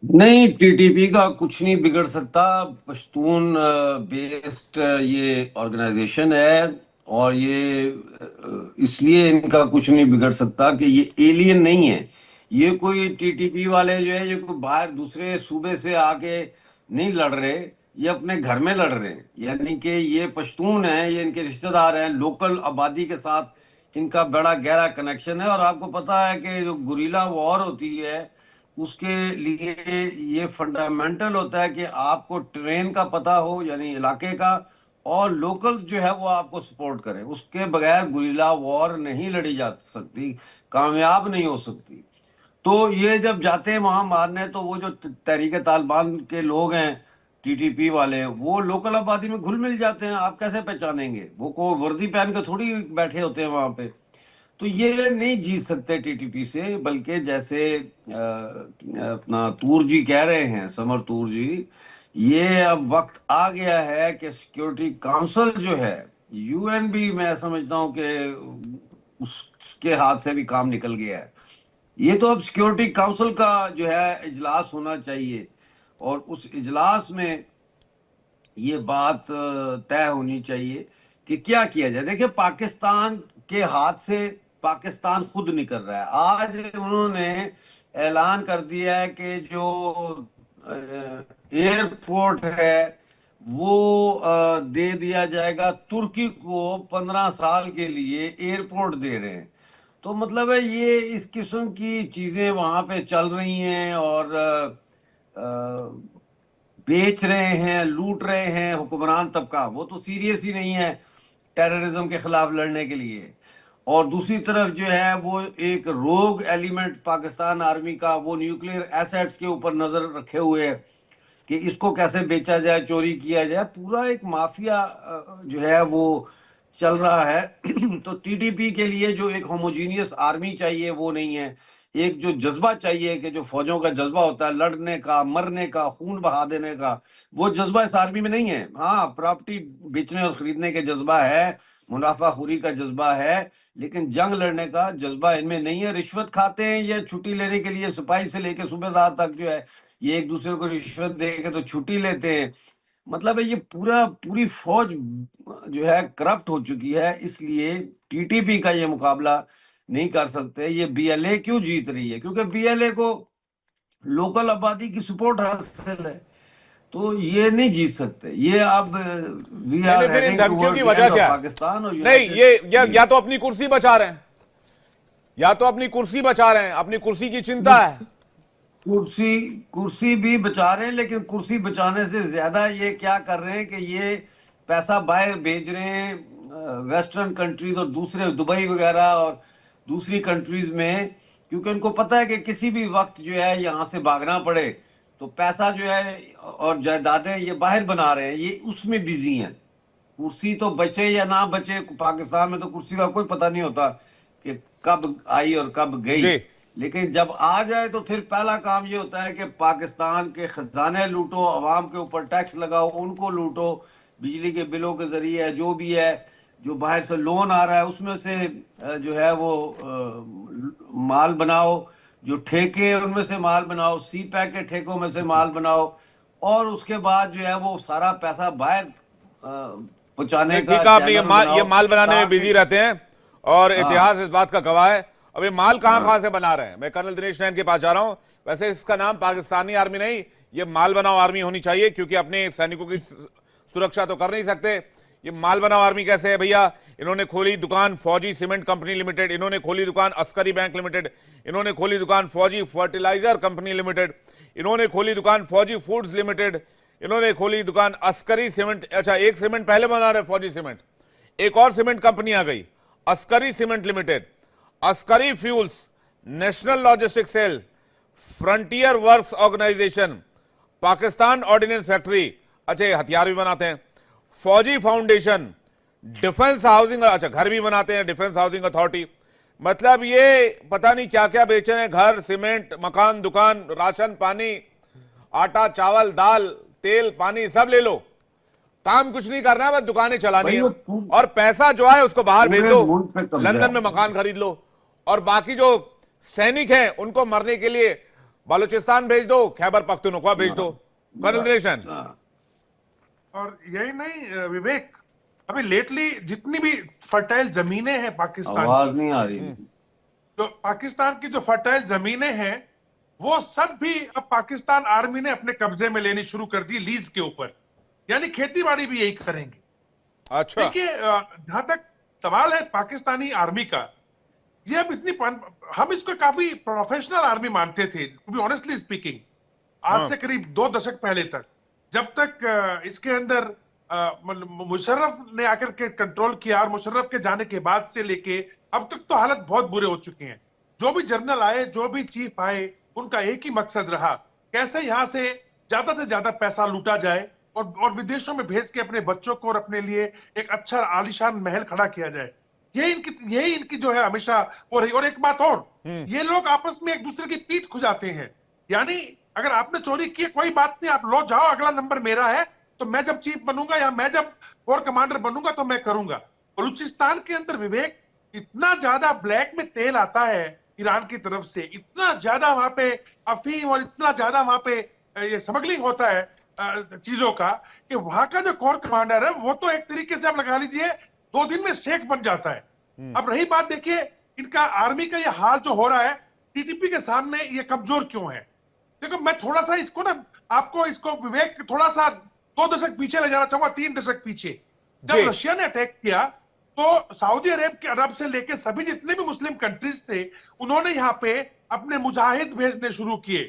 नहीं, टीटीपी का कुछ नहीं बिगड़ सकता। पश्तून बेस्ड ये ऑर्गेनाइजेशन है। और ये इसलिए इनका कुछ नहीं बिगड़ सकता कि ये एलियन नहीं है। ये कोई टीटीपी वाले जो है, ये कोई बाहर दूसरे सूबे से आके नहीं लड़ रहे। ये अपने घर में लड़ रहे हैं, यानी कि ये पश्तून है, ये इनके रिश्तेदार हैं। लोकल आबादी के साथ इनका बड़ा गहरा कनेक्शन है। और आपको पता है कि जो गुरीला वॉर होती है, उसके लिए ये फंडामेंटल होता है कि आपको ट्रेन का पता हो, यानी इलाके का, और लोकल जो है वो आपको सपोर्ट करे। उसके बगैर गुरिल्ला वॉर नहीं लड़ी जा सकती, कामयाब नहीं हो सकती। तो ये जब जाते हैं वहां मारने, तो वो जो तहरीक तालिबान के लोग हैं, टीटीपी वाले, वो लोकल आबादी में घुल मिल जाते हैं। आप कैसे पहचानेंगे? वो को वर्दी पहन के थोड़ी बैठे होते हैं वहां पे। तो ये नहीं जीत सकते टीटीपी से। बल्कि जैसे अपना तूर जी कह रहे हैं, समर तूर जी, ये अब वक्त आ गया है कि सिक्योरिटी काउंसिल जो है, यूएन भी मैं समझता हूँ कि उसके हाथ से भी काम निकल गया है। ये तो अब सिक्योरिटी काउंसिल का जो है इजलास होना चाहिए, और उस इजलास में ये बात तय होनी चाहिए कि क्या किया जाए। देखिए, पाकिस्तान के हाथ से पाकिस्तान खुद निकल रहा है। आज उन्होंने ऐलान कर दिया है कि जो एयरपोर्ट है वो दे दिया जाएगा तुर्की को। 15 साल के लिए एयरपोर्ट दे रहे हैं। तो मतलब है, ये इस किस्म की चीजें वहां पे चल रही हैं। और बेच रहे हैं, लूट रहे हैं हुक्मरान तबका। वो तो सीरियस ही नहीं है टेररिज्म के खिलाफ लड़ने के लिए। और दूसरी तरफ जो है वो एक रोग एलिमेंट पाकिस्तान आर्मी का, वो न्यूक्लियर एसेट्स के ऊपर नजर रखे हुए है कि इसको कैसे बेचा जाए, चोरी किया जाए। पूरा एक माफिया जो है वो चल रहा है। तो टीटीपी के लिए जो एक होमोजीनियस आर्मी चाहिए वो नहीं है। एक जो जज्बा चाहिए, कि जो फौजों का जज्बा होता है लड़ने का, मरने का, खून बहा देने का, वो जज्बा इस आर्मी में नहीं है। हाँ, प्रॉपर्टी बेचने और खरीदने के जज्बा है, मुनाफाखोरी का जज्बा है, लेकिन जंग लड़ने का जज्बा इनमें नहीं है। रिश्वत खाते हैं ये छुट्टी लेने के लिए, सिपाही से लेकर सूबेदार तक जो है, ये एक दूसरे को रिश्वत दे के तो छुट्टी लेते हैं। मतलब है, ये पूरी फौज जो है करप्ट हो चुकी है। इसलिए टीटीपी का ये मुकाबला नहीं कर सकते। ये बीएलए क्यों जीत रही है? क्योंकि बीएलए को लोकल आबादी की सपोर्ट हासिल है। तो ये नहीं जीत सकते। ये अब वी नहीं आर नहीं, फिर इन हेडिंग धमकियों की टुवर्ड्स द वजह एंड ऑफ क्या है? पाकिस्तान और नहीं, यूनाइटेड। ये जी, या तो अपनी कुर्सी बचा रहे हैं, या तो अपनी कुर्सी बचा रहे हैं, अपनी कुर्सी की चिंता है। कुर्सी कुर्सी भी बचा रहे हैं, लेकिन कुर्सी बचाने से ज्यादा ये क्या कर रहे हैं कि ये पैसा बाहर भेज रहे हैं वेस्टर्न कंट्रीज और दूसरे दुबई वगैरह और दूसरी कंट्रीज में। क्योंकि उनको पता है कि किसी भी वक्त जो है यहाँ से भागना पड़े, तो पैसा जो है और जायदादें ये बाहर बना रहे हैं, ये उसमें बिजी हैं। कुर्सी तो बचे या ना बचे, पाकिस्तान में तो कुर्सी का कोई पता नहीं होता कि कब आई और कब गई। जी। लेकिन जब आ जाए तो फिर पहला काम ये होता है कि पाकिस्तान के खजाने लूटो, अवाम के ऊपर टैक्स लगाओ, उनको लूटो, बिजली के बिलों के जरिए जो भी है, जो बाहर से लोन आ रहा है उसमें से जो है वो माल बनाओ, जो ठेके हैं उनमें से माल बनाओ, सी पैक के ठेकों में से माल बनाओ। और उसके बाद जो है वो सारा पैसा बाहर पहुंचाने नहीं, का ठीक है, आपने चैनल ये बनाओ, माल बनाने में ताकि। बिजी रहते हैं, और हाँ, इतिहास इस बात का गवाह है। अब ये माल कहां हाँ, कहां से बना रहे हैं? मैं कर्नल दिनेश नैन के पास जा रहा हूं। वैसे इसका नाम पाकिस्तानी आर्मी नहीं, ये माल बनाओ आर्मी होनी चाहिए, क्योंकि अपने सैनिकों की सुरक्षा तो कर नहीं सकते। ये माल बनाओ आर्मी कैसे है भैया? इन्होंने खोली दुकान फौजी सीमेंट कंपनी लिमिटेड, इन्होंने खोली दुकान अस्करी बैंक लिमिटेड, इन्होंने खोली दुकान फौजी फर्टिलाइजर कंपनी लिमिटेड, इन्होंने खोली दुकान फौजी फूड्स लिमिटेड, इन्होंने खोली दुकान अस्करी सीमेंट। अच्छा, एक सीमेंट पहले बना रहे फौजी सीमेंट, एक और सीमेंट कंपनी आ गई Askari cement limited, Askari fuels, national logistic cell, frontier works organisation, Pakistan ordnance factory. अच्छा, ये हथियार भी बनाते हैं। फौजी फाउंडेशन, डिफेंस हाउसिंग, अच्छा घर भी बनाते हैं, डिफेंस हाउसिंग अथॉरिटी। मतलब ये पता नहीं क्या क्या बेच रहे हैं, घर, सीमेंट, मकान, दुकान, राशन पानी, आटा चावल दाल तेल पानी सब ले लो, काम कुछ नहीं करना है, बस दुकानें चलानी भाई है। वो और पैसा जो है उसको बाहर भेज पूरे दो, मुल्क पे कब्जा लंदन में है। मकान खरीद लो। और बाकी जो सैनिक हैं उनको मरने के लिए बलूचिस्तान भेज दो, खैबर पख्तूनख्वा भेज दो। कर्नल दिनेश नैन। हाँ। और यही नहीं विवेक, अभी लेटली जितनी भी फर्टाइल जमीनें हैं पाकिस्तान आवाज नहीं आ रही। जो पाकिस्तान की जो फर्टाइल जमीनें हैं वो सब भी अब पाकिस्तान आर्मी ने अपने कब्जे में लेनी शुरू कर दी लीज के ऊपर, यानी खेती बाड़ी भी यही करेंगे। अच्छा, देखिए जहां तक सवाल है पाकिस्तानी आर्मी का, ये अब हम इसको काफी प्रोफेशनल आर्मी मानते थे, टू बी ऑनेस्टली स्पीकिंग, आज से करीब 2 दशक पहले तक, जब तक इसके अंदर मुशर्रफ ने आकर के कंट्रोल किया, और मुशर्रफ के जाने के बाद से लेके अब तक तो हालत बहुत बुरे हो चुके हैं। जो भी जनरल आए, जो भी चीफ आए, उनका एक ही मकसद रहा, कैसे यहां से ज्यादा पैसा लूटा जाए और विदेशों में भेज के अपने बच्चों को और अपने लिए एक अच्छा आलीशान महल खड़ा किया जाए। यही इनकी जो है हमेशा हो रही। और एक बात और, ये लोग आपस में एक दूसरे की पीठ खुजाते हैं, यानी अगर आपने चोरी की कोई बात नहीं, आप लो जाओ, अगला नंबर मेरा है, तो मैं जब चीफ बनूंगा या मैं जब कोर कमांडर बनूंगा तो मैं करूंगा। बलूचिस्तान के अंदर विवेक इतना ज्यादा ब्लैक में तेल आता है ईरान की तरफ से, इतना ज्यादा वहां पे अफीम और इतना ज्यादा वहां पे ये स्मगलिंग होता है चीजों का, कि वहां का जो कोर कमांडर है वो तो एक तरीके से आप लगा लीजिए 2 दिन में शेख बन जाता है। अब रही बात, देखिए इनका आर्मी का ये हाल जो हो रहा है, टीटीपी के सामने ये कमजोर क्यों है? देखो मैं थोड़ा सा इसको ना आपको इसको विवेक थोड़ा सा 2 दशक पीछे ले जाना चाहूंगा, 3 दशक पीछे। जब रशिया ने अटैक किया तो सऊदी अरब से लेके सभी जितने भी मुस्लिम कंट्रीज थे, उन्होंने यहाँ पे अपने मुजाहिद भेजने शुरू किए।